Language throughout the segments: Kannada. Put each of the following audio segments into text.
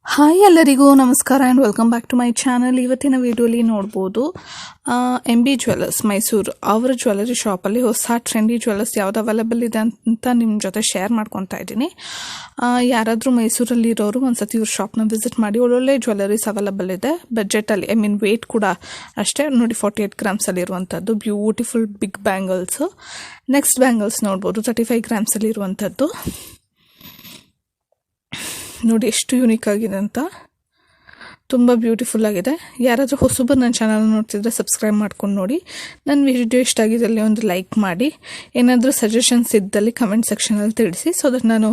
ಹಾಯ್ ಎಲ್ಲರಿಗೂ ನಮಸ್ಕಾರ and welcome back to my channel. ಇವತ್ತಿನ ವಿಡಿಯೋಲಿ ನೋಡ್ಬೋದು MB ಜ್ಯುವೆಲ್ಲರ್ಸ್ ಮೈಸೂರು ಅವರ ಜ್ಯುವೆಲ್ಲರಿ ಶಾಪಲ್ಲಿ ಹೊಸ ಟ್ರೆಂಡಿ ಜ್ಯುವೆಲ್ಲರ್ಸ್ ಯಾವ್ದು ಅವೈಲೇಬಲ್ ಇದೆ ಅಂತ ನಿಮ್ಮ ಜೊತೆ ಶೇರ್ ಮಾಡ್ಕೊತಾ ಇದ್ದೀನಿ. ಯಾರಾದರೂ ಮೈಸೂರಲ್ಲಿ ಇರೋರು ಒಂದ್ಸತಿ ಇವ್ರ ಶಾಪ್ನ ವಿಸಿಟ್ ಮಾಡಿ. ಒಳ್ಳೊಳ್ಳೆ ಜ್ಯುವೆಲ್ಲರೀಸ್ ಅವೈಲೇಬಲ್ ಇದೆ ಬಜೆಟಲ್ಲಿ. ವೇಟ್ ಕೂಡ ಅಷ್ಟೇ ನೋಡಿ, 48 ಗ್ರಾಮ್ಸಲ್ಲಿ ಇರುವಂಥದ್ದು beautiful big bangles. Next bangles ನೋಡ್ಬೋದು 35 ಗ್ರಾಮ್ಸಲ್ಲಿ ಇರುವಂಥದ್ದು. ನೋಡಿ ಎಷ್ಟು ಯೂನಿಕ್ ಆಗಿದೆ ಅಂತ, ತುಂಬ ಬ್ಯೂಟಿಫುಲ್ ಆಗಿದೆ. ಯಾರಾದರೂ ಹೊಸಬರು ನನ್ನ ಚಾನಲ್ ನೋಡ್ತಿದ್ರೆ ಸಬ್ಸ್ಕ್ರೈಬ್ ಮಾಡ್ಕೊಂಡು ನೋಡಿ. ನನ್ನ ವಿಡಿಯೋ ಇಷ್ಟ ಆಗಿದ್ದಲ್ಲಿ ಒಂದು ಲೈಕ್ ಮಾಡಿ. ಏನಾದರೂ ಸಜೆಷನ್ಸ್ ಇದ್ದಲ್ಲಿ ಕಮೆಂಟ್ ಸೆಕ್ಷನಲ್ಲಿ ತಿಳಿಸಿ, ಸೊ ದಟ್ ನಾನು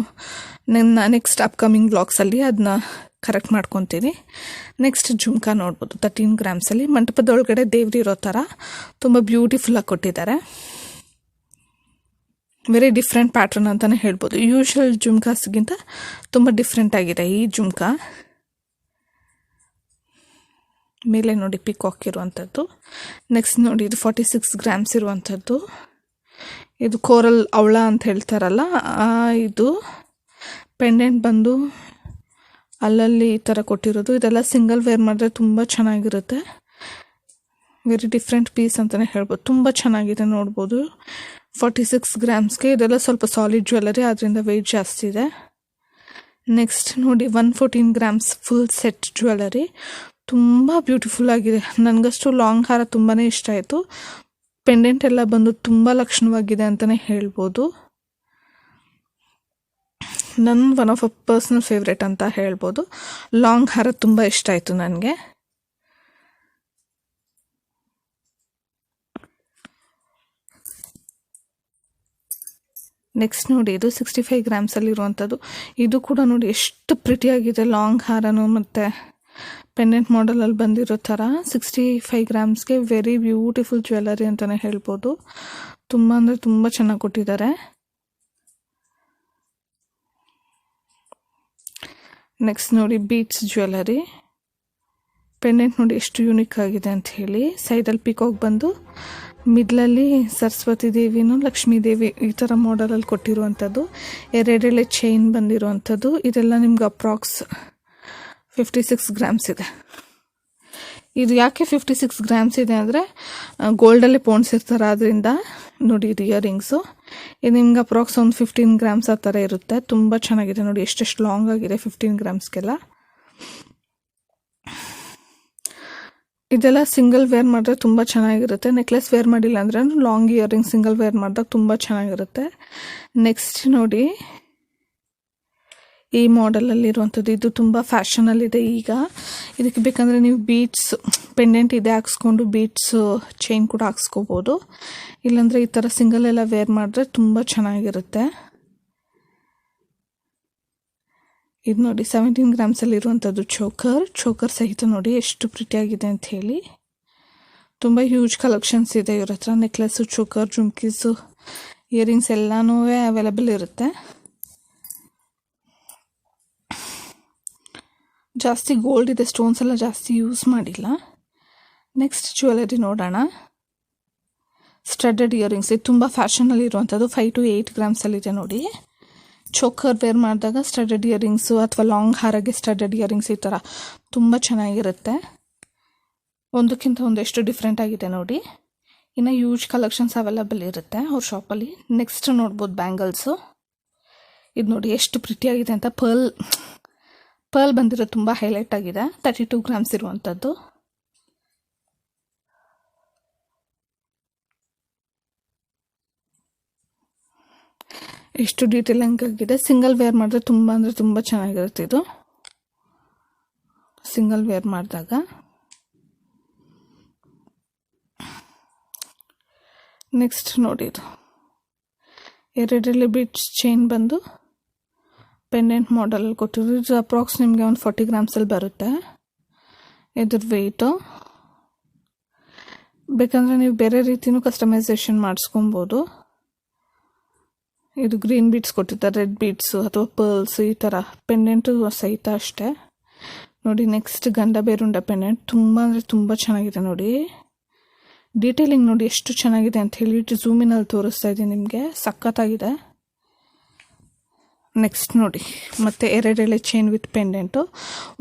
ನನ್ನ ನೆಕ್ಸ್ಟ್ ಅಪ್ಕಮಿಂಗ್ ವ್ಲಾಗ್ಸಲ್ಲಿ ಅದನ್ನ ಕರೆಕ್ಟ್ ಮಾಡ್ಕೊತೀನಿ. ನೆಕ್ಸ್ಟ್ ಜುಮ್ಕಾ ನೋಡ್ಬೋದು 13 ಗ್ರಾಮ್ಸಲ್ಲಿ ಮಂಟಪದೊಳಗಡೆ ದೇವ್ರಿರೋ ಥರ ತುಂಬ ಬ್ಯೂಟಿಫುಲ್ಲಾಗಿ ಕೊಟ್ಟಿದ್ದಾರೆ. ವೆರಿ ಡಿಫ್ರೆಂಟ್ ಪ್ಯಾಟ್ರನ್ ಅಂತಲೇ ಹೇಳ್ಬೋದು. ಯೂಶ್ವಲ್ ಜುಮ್ಕಾಸ್ಗಿಂತ ತುಂಬ ಡಿಫ್ರೆಂಟ್ ಆಗಿದೆ ಈ ಜುಮ್ಕಾ. ಮೇಲೆ ನೋಡಿ ಪಿಕಾಕ್ ಇರುವಂಥದ್ದು. ನೆಕ್ಸ್ಟ್ ನೋಡಿ ಇದು 46 ಗ್ರಾಮ್ಸ್ ಇರುವಂಥದ್ದು. ಇದು ಕೋರಲ್ ಅವಳ ಅಂತ ಹೇಳ್ತಾರಲ್ಲ, ಇದು ಪೆಂಡೆಂಟ್ ಬಂದು ಅಲ್ಲಲ್ಲಿ ಈ ಥರ ಕೊಟ್ಟಿರೋದು. ಇದೆಲ್ಲ ಸಿಂಗಲ್ ವೇರ್ ಮಾಡಿದ್ರೆ ತುಂಬ ಚೆನ್ನಾಗಿರುತ್ತೆ. ವೆರಿ ಡಿಫ್ರೆಂಟ್ ಪೀಸ್ ಅಂತಲೇ ಹೇಳ್ಬೋದು. ತುಂಬ ಚೆನ್ನಾಗಿದೆ ನೋಡ್ಬೋದು. 46 ಗ್ರಾಮ್ಸ್ಗೆ ಇದೆಲ್ಲ ಸ್ವಲ್ಪ ಸಾಲಿಡ್ ಜ್ಯುವೆಲ್ಲರಿ, ಅದರಿಂದ ವೆಯ್ಟ್ ಜಾಸ್ತಿ ಇದೆ. ನೆಕ್ಸ್ಟ್ ನೋಡಿ 114 ಗ್ರಾಮ್ಸ್ ಫುಲ್ ಸೆಟ್ ಜ್ಯುವೆಲ್ಲರಿ. ತುಂಬ ಬ್ಯೂಟಿಫುಲ್ ಆಗಿದೆ. ನನಗಷ್ಟು ಲಾಂಗ್ ಹಾರ ತುಂಬಾ ಇಷ್ಟ ಆಯಿತು. ಪೆಂಡೆಂಟ್ ಎಲ್ಲ ಬಂದು ತುಂಬ ಲಕ್ಷಣವಾಗಿದೆ ಅಂತಲೇ ಹೇಳ್ಬೋದು. ನನ್ನ one of a personal favourite ಅಂತ ಹೇಳ್ಬೋದು. ಲಾಂಗ್ ಹಾರ ತುಂಬ ಇಷ್ಟ ಆಯಿತು ನನಗೆ. ನೆಕ್ಸ್ಟ್ ನೋಡಿ ಇದು 65 ಗ್ರಾಮ್ಸಲ್ಲಿ ಇರುವಂಥದ್ದು. ಇದು ಕೂಡ ನೋಡಿ ಎಷ್ಟು ಪ್ರಿಟಿಯಾಗಿದೆ. ಲಾಂಗ್ ಹಾರನು ಮತ್ತು ಪೆಂಡೆಂಟ್ ಮಾಡಲಲ್ಲಿ ಬಂದಿರೋ ಥರ 65 ಗ್ರಾಮ್ಸ್ಗೆ ವೆರಿ ಬ್ಯೂಟಿಫುಲ್ ಜ್ಯುವೆಲ್ಲರಿ ಅಂತಲೇ ಹೇಳ್ಬೋದು. ತುಂಬ ಅಂದರೆ ತುಂಬ ಚೆನ್ನಾಗಿ ಕೊಟ್ಟಿದ್ದಾರೆ. ನೆಕ್ಸ್ಟ್ ನೋಡಿ ಬೀಟ್ಸ್ ಜ್ಯುವೆಲ್ಲರಿ. ಪೆಂಡೆಂಟ್ ನೋಡಿ ಎಷ್ಟು ಯೂನಿಕ್ ಆಗಿದೆ ಅಂತ ಹೇಳಿ. ಸೈಡಲ್ಲಿ ಪಿಕಾಕ್ ಬಂದು ಮಿಡ್ಲಲ್ಲಿ ಸರಸ್ವತಿ ದೇವಿನೂ ಲಕ್ಷ್ಮೀ ದೇವಿ ಈ ಥರ ಮಾಡಲಲ್ಲಿ ಕೊಟ್ಟಿರುವಂಥದ್ದು. ಎರಡೆಳೆ ಚೈನ್ ಬಂದಿರುವಂಥದ್ದು. ಇದೆಲ್ಲ ನಿಮ್ಗೆ ಅಪ್ರಾಕ್ಸ್ 56 ಗ್ರಾಮ್ಸ್ ಇದೆ. ಇದು ಯಾಕೆ 56 ಗ್ರಾಮ್ಸ್ ಇದೆ ಅಂದರೆ ಗೋಲ್ಡಲ್ಲೇ ಪೋಣಿಸಿರ್ತಾರೆ, ಅದರಿಂದ ನೋಡಿ ಇದು ಇಯರಿಂಗ್ಸು. ಇದು ನಿಮ್ಗೆ ಅಪ್ರಾಕ್ಸ್ ಒಂದು 15 ಗ್ರಾಮ್ಸ್ ಆ ಥರ ಇರುತ್ತೆ. ತುಂಬ ಚೆನ್ನಾಗಿದೆ ನೋಡಿ, ಎಷ್ಟೆಷ್ಟು ಲಾಂಗ್ ಆಗಿದೆ 15 ಗ್ರಾಮ್ಸ್ಗೆಲ್ಲ. ಇದೆಲ್ಲ ಸಿಂಗಲ್ ವೇರ್ ಮಾಡಿದ್ರೆ ತುಂಬ ಚೆನ್ನಾಗಿರುತ್ತೆ. ನೆಕ್ಲೆಸ್ ವೇರ್ ಮಾಡಿಲ್ಲ ಅಂದ್ರೆ ಲಾಂಗ್ ಇಯರಿಂಗ್ ಸಿಂಗಲ್ ವೇರ್ ಮಾಡಿದಾಗ ತುಂಬ ಚೆನ್ನಾಗಿರುತ್ತೆ. ನೆಕ್ಸ್ಟ್ ನೋಡಿ ಈ ಮಾಡೆಲಲ್ಲಿರುವಂಥದ್ದು. ಇದು ತುಂಬ ಫ್ಯಾಷನಲ್ಲಿದೆ ಈಗ. ಇದಕ್ಕೆ ಬೇಕಂದರೆ ನೀವು ಬೀಟ್ಸ್ ಪೆಂಡೆಂಟ್ ಇದೆ ಹಾಕ್ಸ್ಕೊಂಡು ಬೀಟ್ಸು ಚೈನ್ ಕೂಡ ಹಾಕ್ಸ್ಕೋಬೋದು. ಇಲ್ಲಾಂದರೆ ಈ ಥರ ಸಿಂಗಲ್ ಎಲ್ಲ ವೇರ್ ಮಾಡಿದ್ರೆ ತುಂಬ ಚೆನ್ನಾಗಿರುತ್ತೆ. ಇದು ನೋಡಿ 17 ಗ್ರಾಮ್ಸಲ್ಲಿ ಇರುವಂಥದ್ದು ಚೋಕರ್ ಸಹಿತ ನೋಡಿ ಎಷ್ಟು ಪ್ರಿಟಿಯಾಗಿದೆ ಅಂತ ಹೇಳಿ. ತುಂಬ ಹ್ಯೂಜ್ ಕಲೆಕ್ಷನ್ಸ್ ಇದೆ ಇವ್ರ ಹತ್ರ. ನೆಕ್ಲೆಸ್ಸು, ಚೋಕರ್, ಜುಮ್ಕೀಸು, ಇಯರಿಂಗ್ಸ್ ಎಲ್ಲನೂ ಅವೈಲೇಬಲ್ ಇರುತ್ತೆ. ಜಾಸ್ತಿ ಗೋಲ್ಡ್ ಇದೆ, ಸ್ಟೋನ್ಸ್ ಎಲ್ಲ ಜಾಸ್ತಿ ಯೂಸ್ ಮಾಡಿಲ್ಲ. ನೆಕ್ಸ್ಟ್ ಜ್ಯುವೆಲ್ಲರಿ ನೋಡೋಣ. ಸ್ಟಡ್ಡೆಡ್ ಇಯರಿಂಗ್ಸ್. ಇದು ತುಂಬ ಫ್ಯಾಷನಲ್ಲಿ ಇರುವಂಥದ್ದು. 5 to 8 ಗ್ರಾಮ್ಸಲ್ಲಿದೆ ನೋಡಿ. ಚೋಕರ್ ವೇರ್ ಮಾಡಿದಾಗ ಸ್ಟಡ್ಡೆಡ್ ಇಯರಿಂಗ್ಸು ಅಥವಾ ಲಾಂಗ್ ಹಾರಗೆ ಸ್ಟಡ್ಡೆಡ್ ಇಯರಿಂಗ್ಸ್ ಈ ಥರ ತುಂಬ ಚೆನ್ನಾಗಿರುತ್ತೆ. ಒಂದಕ್ಕಿಂತ ಒಂದೆಷ್ಟು ಡಿಫ್ರೆಂಟ್ ಆಗಿದೆ ನೋಡಿ. ಇನ್ನು ಯೂಜ್ ಕಲೆಕ್ಷನ್ಸ್ ಅವೈಲೇಬಲ್ ಇರುತ್ತೆ ಅವ್ರ ಶಾಪಲ್ಲಿ. ನೆಕ್ಸ್ಟ್ ನೋಡ್ಬೋದು ಬ್ಯಾಂಗಲ್ಸು. ಇದು ನೋಡಿ ಎಷ್ಟು ಪ್ರಿಟಿಯಾಗಿದೆ ಅಂತ. ಪರ್ಲ್ ಬಂದಿರೋ ತುಂಬ ಹೈಲೈಟ್ ಆಗಿದೆ. 32 ಗ್ರಾಮ್ಸ್ ಇರುವಂಥದ್ದು. ಎಷ್ಟು ಡೀಟೇಲಿಂಗ್ ಆಗಿದೆ. ಸಿಂಗಲ್ ವೇರ್ ಮಾಡಿದ್ರೆ ತುಂಬ ಅಂದರೆ ತುಂಬ ಚೆನ್ನಾಗಿರುತ್ತೆ ಇದು ಸಿಂಗಲ್ ವೇರ್ ಮಾಡಿದಾಗ. ನೆಕ್ಸ್ಟ್ ನೋಡಿ ಇದು ಎರಡರಲ್ಲಿ ಬೀಟ್ಸ್ ಚೈನ್ ಬಂದು ಪೆಂಡೆಂಟ್ ಮಾಡಲಲ್ಲಿ ಕೊಟ್ಟಿರೋದು. ಇದು ಅಪ್ರಾಕ್ಸ್ ನಿಮಗೆ ಒಂದು 40 ಗ್ರಾಮ್ಸಲ್ಲಿ ಬರುತ್ತೆ. ಇದ್ರ ವೆಯ್ಟು ಬೇಕಂದರೆ ನೀವು ಬೇರೆ ರೀತಿಯೂ ಕಸ್ಟಮೈಸೇಷನ್ ಮಾಡಿಸ್ಕೊಬೋದು. ಇದು ಗ್ರೀನ್ ಬೀಟ್ಸ್ ಕೊಟ್ಟಿದ್ದಾರೆ, ರೆಡ್ ಬೀಟ್ಸು ಅಥವಾ ಪರ್ಲ್ಸ್ ಈ ಥರ ಪೆಂಡೆಂಟು ಸಹಿತ ಅಷ್ಟೇ ನೋಡಿ. ನೆಕ್ಸ್ಟ್ ಗಂಡ ಬೇರುಂಡ ಪೆಂಡೆಂಟ್ ತುಂಬ ಅಂದರೆ ತುಂಬ ಚೆನ್ನಾಗಿದೆ ನೋಡಿ. ಡೀಟೇಲಿಂಗ್ ನೋಡಿ ಎಷ್ಟು ಚೆನ್ನಾಗಿದೆ ಅಂತ ಹೇಳಿಬಿಟ್ಟು ಝೂಮಿನಲ್ಲಿ ತೋರಿಸ್ತಾ ಇದ್ದೀನಿ ನಿಮಗೆ. ಸಖತ್ತಾಗಿದೆ. ನೆಕ್ಸ್ಟ್ ನೋಡಿ ಮತ್ತು 2 ಎಳೆ ಚೈನ್ ವಿತ್ ಪೆಂಡೆಂಟು.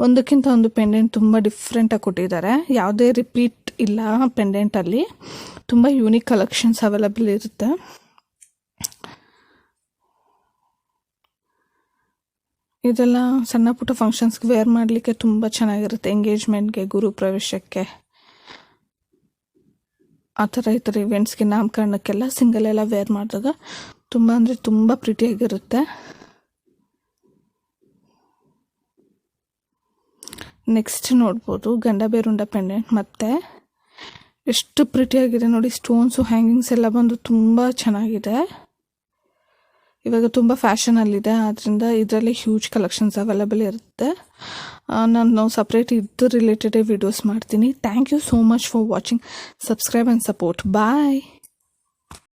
ಒಂದಕ್ಕಿಂತ ಒಂದು ಪೆಂಡೆಂಟ್ ತುಂಬ ಡಿಫ್ರೆಂಟಾಗಿ ಕೊಟ್ಟಿದ್ದಾರೆ. ಯಾವುದೇ ರಿಪೀಟ್ ಇಲ್ಲ ಪೆಂಡೆಂಟಲ್ಲಿ. ತುಂಬ ಯೂನಿಕ್ ಕಲೆಕ್ಷನ್ಸ್ ಅವೈಲಬಲ್ ಇರುತ್ತೆ. ಇದೆಲ್ಲ ಸಣ್ಣ ಪುಟ್ಟ ಫಂಕ್ಷನ್ಸ್ಗೆ ವೇರ್ ಮಾಡಲಿಕ್ಕೆ ತುಂಬ ಚೆನ್ನಾಗಿರುತ್ತೆ. ಎಂಗೇಜ್ಮೆಂಟ್ಗೆ, ಗುರುಪ್ರವೇಶಕ್ಕೆ, ಆ ಥರ ಈ ಥರ ಇವೆಂಟ್ಸ್ಗೆ, ನಾಮಕರಣಕ್ಕೆಲ್ಲ ಸಿಂಗಲ್ ಎಲ್ಲ ವೇರ್ ಮಾಡಿದಾಗ ತುಂಬ ಅಂದರೆ ತುಂಬ ಪ್ರಿಟಿಯಾಗಿರುತ್ತೆ. ನೆಕ್ಸ್ಟ್ ನೋಡ್ಬೋದು ಗಂಡ ಬೇರುಂಡ ಪೆಂಡೆಂಟ್. ಮತ್ತು ಎಷ್ಟು ಪ್ರಿಟಿಯಾಗಿದೆ ನೋಡಿ. ಸ್ಟೋನ್ಸು ಹ್ಯಾಂಗಿಂಗ್ಸ್ ಎಲ್ಲ ಬಂದು ತುಂಬ ಚೆನ್ನಾಗಿದೆ. ಇವಾಗ ತುಂಬ ಫ್ಯಾಷನಲ್ಲಿದೆ, ಆದ್ದರಿಂದ ಇದರಲ್ಲಿ ಹ್ಯೂಜ್ ಕಲೆಕ್ಷನ್ಸ್ ಅವೈಲಬಲ್ ಇರುತ್ತೆ. ನಾನು ಸಪ್ರೇಟ್ ಇದು ರಿಲೇಟೆಡೇ ವಿಡಿಯೋಸ್ ಮಾಡ್ತೀನಿ. Thank you so much for watching. Subscribe and support. Bye.